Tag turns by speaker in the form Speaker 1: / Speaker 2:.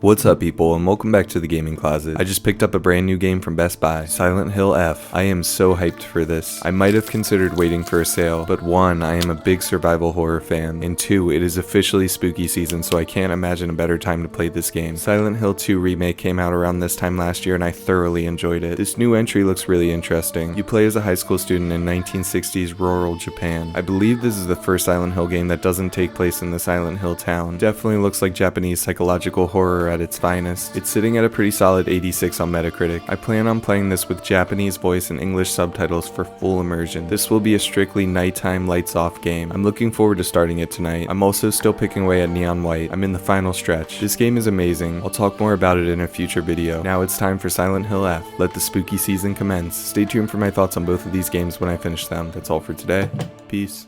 Speaker 1: What's up people, and welcome back to the Gaming Closet. I just picked up a brand new game from Best Buy, Silent Hill F. I am so hyped for this. I might have considered waiting for a sale, but 1, I am a big survival horror fan, and 2, it is officially spooky season, so I can't imagine a better time to play this game. Silent Hill 2 Remake came out around this time last year and I thoroughly enjoyed it. This new entry looks really interesting. You play as a high school student in 1960s rural Japan. I believe this is the first Silent Hill game that doesn't take place in the Silent Hill town. Definitely looks like Japanese psychological horror at its finest. It's sitting at a pretty solid 86 on Metacritic. I plan on playing this with Japanese voice and English subtitles for full immersion. This will be a strictly nighttime lights off game. I'm looking forward to starting it tonight. I'm also still picking away at Neon White. I'm in the final stretch. This game is amazing. I'll talk more about it in a future video. Now it's time for Silent Hill F. Let the spooky season commence. Stay tuned for my thoughts on both of these games when I finish them. That's all for today. Peace.